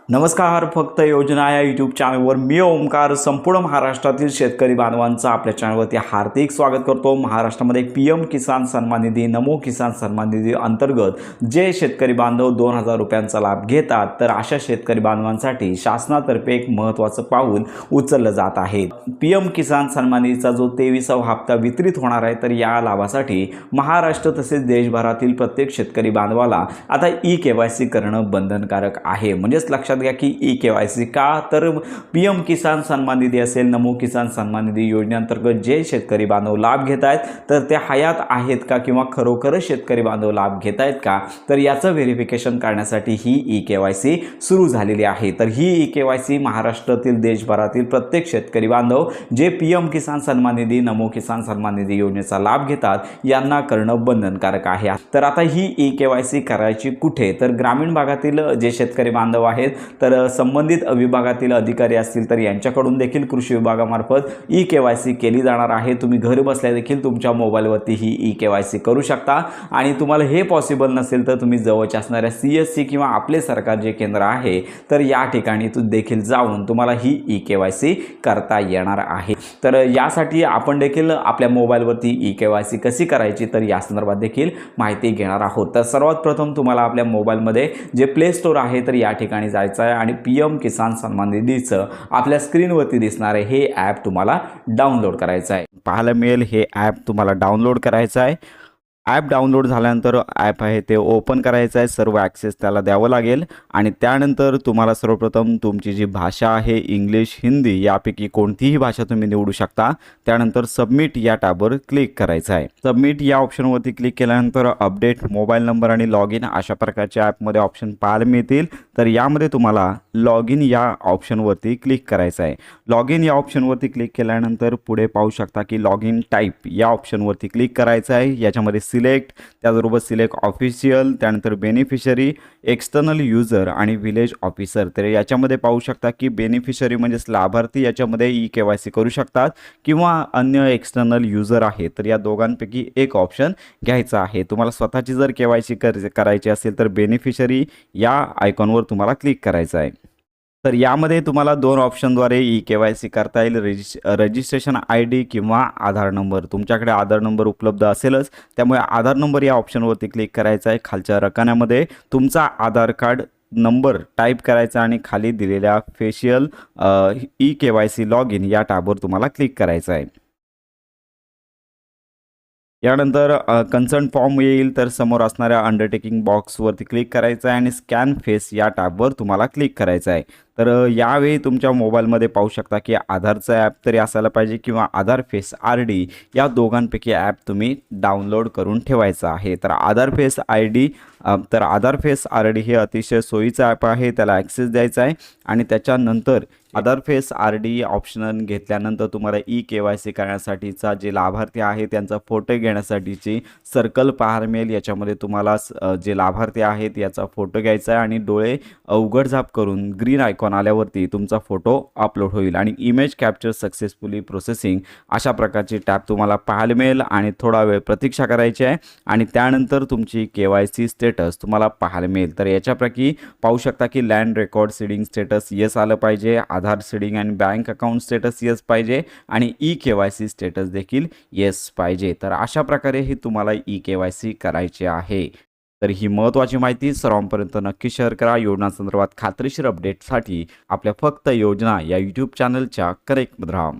नमस्कार. फक्त योजना या यूट्यूब चॅनलवर मी ओमकार संपूर्ण महाराष्ट्रातील शेतकरी बांधवांचं आपल्या चॅनलवरती हार्दिक स्वागत करतो. महाराष्ट्रामध्ये PM किसान सन्मान निधी, नमो किसान सन्मान निधी अंतर्गत जे शेतकरी बांधव 2000 रुपयांचा लाभ घेतात, तर अशा शेतकरी बांधवांसाठी शासनातर्फे एक महत्त्वाचं पाऊल उचललं जात आहे. PM किसान सन्मान निधीचा जो 23वा हप्ता वितरित होणार आहे, तर या लाभासाठी महाराष्ट्र तसेच देशभरातील प्रत्येक शेतकरी बांधवाला आता KYC करणं बंधनकारक आहे. म्हणजेच लक्षात घ्या की KYC का, तर PM किसान सन्मान निधी असेल, नमो किसान सन्मान निधी योजनेअंतर्गत जे शेतकरी बांधव लाभ घेत आहेत, तर ते हयात आहेत का किंवा खरोखरच शेतकरी बांधव लाभ घेत आहेत का, तर याचं व्हेरिफिकेशन करण्यासाठी ही KYC सुरू झालेली आहे. तर ही KYC महाराष्ट्रातील देशभरातील प्रत्येक शेतकरी बांधव जे PM किसान सन्मान निधी, नमो किसान सन्मान निधी योजनेचा लाभ घेतात यांना करणं बंधनकारक आहे. तर आता ही KYC करायची कुठे, तर ग्रामीण भागातील जे शेतकरी बांधव आहेत, तर संबंधित विभागातील अधिकारी असतील तर यांच्याकडून देखील कृषी विभागामार्फत KYC केली जाणार आहे. तुम्ही घर बसल्या देखील तुमच्या मोबाईलवरती ही KYC करू शकता. आणि तुम्हाला हे पॉसिबल नसेल तर तुम्ही जवळच्या असणाऱ्या CSC किंवा आपले सरकार जे केंद्र आहे, तर या ठिकाणी देखील जाऊन तुम्हाला ही KYC करता येणार आहे. तर यासाठी आपण देखील आपल्या मोबाईलवरती KYC कशी करायची, तर या संदर्भात देखील माहिती घेणार आहोत. तर सर्वात प्रथम तुम्हाला आपल्या मोबाईलमध्ये जे प्ले स्टोर आहे, तर या ठिकाणी जायचं आहे आणि PM किसान सन्मान निधीचं आपल्या स्क्रीनवरती दिसणारे हे ॲप तुम्हाला डाउनलोड करायचं आहे. पाहायला मिळेल हे ॲप तुम्हाला डाउनलोड करायचं आहे. ॲप डाउनलोड झाल्यानंतर ॲप आहे ते ओपन करायचं आहे. सर्व ॲक्सेस त्याला द्यावं लागेल आणि त्यानंतर तुम्हाला सर्वप्रथम तुमची जी भाषा आहे, इंग्लिश, हिंदी यापैकी कोणतीही भाषा तुम्ही निवडू शकता. त्यानंतर सबमिट या टॅबवर क्लिक करायचं आहे. सबमिट या ऑप्शनवरती क्लिक केल्यानंतर अपडेट मोबाईल नंबर आणि लॉग इन अशा प्रकारचे ॲपमध्ये ऑप्शन पाहायला मिळतील. तर यामध्ये तुम्हाला लॉग इन या ऑप्शनवरती क्लिक करायचं आहे. लॉग इन या ऑप्शनवरती क्लिक केल्यानंतर पुढे पाहू शकता की लॉग इन टाईप या ऑप्शनवरती क्लिक करायचं आहे. याच्यामध्ये सिलेक्ट, त्याचबरोबर सिलेक्ट ऑफिशियल, त्यानंतर बेनिफिशरी, एक्सटर्नल युजर आणि विलेज ऑफिसर. तर याच्यामध्ये पाहू शकता की बेनिफिशरी म्हणजेच लाभार्थी याच्यामध्ये KYC करू शकतात किंवा अन्य एक्सटर्नल युजर आहे, तर या दोघांपैकी एक ऑप्शन घ्यायचा आहे. तुम्हाला स्वतःची जर KYC करायची असेल तर बेनिफिशरी या आयकॉनवर तुम्हाला क्लिक करायचं आहे. तर यामध्ये तुम्हाला दोन ऑप्शनद्वारे KYC करता येईल. रजिस्ट्रेशन ID किंवा आधार नंबर. तुमच्याकडे आधार नंबर उपलब्ध असेलच, त्यामुळे आधार नंबर या ऑप्शनवरती क्लिक करायचा आहे. खालच्या रकान्यामध्ये तुमचा आधार कार्ड नंबर टाईप करायचा आणि खाली दिलेल्या फेशियल KYC लॉग इन या टॅबवर तुम्हाला क्लिक करायचं आहे. यानंतर कन्सर्न फॉर्म येईल, तर समोर असणाऱ्या अंडरटेकिंग बॉक्सवरती क्लिक करायचं आहे आणि स्कॅन फेस या टॅबवर तुम्हाला क्लिक करायचं आहे. तर यावेळी तुमच्या मोबाईलमध्ये पाहू शकता की आधारचं ॲप तरी असायला पाहिजे किंवा आधार फेस RD या दोघांपैकी ॲप तुम्ही डाउनलोड करून ठेवायचं आहे. तर आधार फेस RD हे अतिशय सोयीचं ॲप आहे. त्याला ॲक्सेस द्यायचा आहे आणि त्याच्यानंतर आधार फेस RD ऑप्शन घेतल्यानंतर तुम्हाला KYC करण्यासाठीचा जे लाभार्थी आहे त्यांचा फोटो घेण्यासाठीची सर्कल पाहायला मिळेल. याच्यामध्ये तुम्हाला जे लाभार्थी आहेत याचा फोटो घ्यायचा आहे आणि डोळे उघडझाप करून ग्रीन आयकॉन आल्यावरती तुमचा फोटो अपलोड होईल आणि इमेज कॅप्चर सक्सेसफुली प्रोसेसिंग अशा प्रकारची टॅब तुम्हाला पाहायला मिळेल आणि थोडा वेळ प्रतीक्षा करायची आहे आणि त्यानंतर तुमची KYC स्टेटस तुम्हाला पाहायला मिळेल. तर याच्यापैकी पाहू शकता की land record seeding status yes आलं पाहिजे, आधार सीडिंग आणि बँक अकाउंट स्टेटस येस पाहिजे आणि KYC स्टेटस देखील येस पाहिजे. तर अशा प्रकारे ही तुम्हाला KYC करायची आहे. तर ही महत्त्वाची माहिती सर्वांपर्यंत नक्की शेअर करा. योजनांसंदर्भात खात्रीशीर अपडेटसाठी आपल्या फक्त योजना या यूट्यूब चॅनलच्या कनेक्टमध्ये राहा.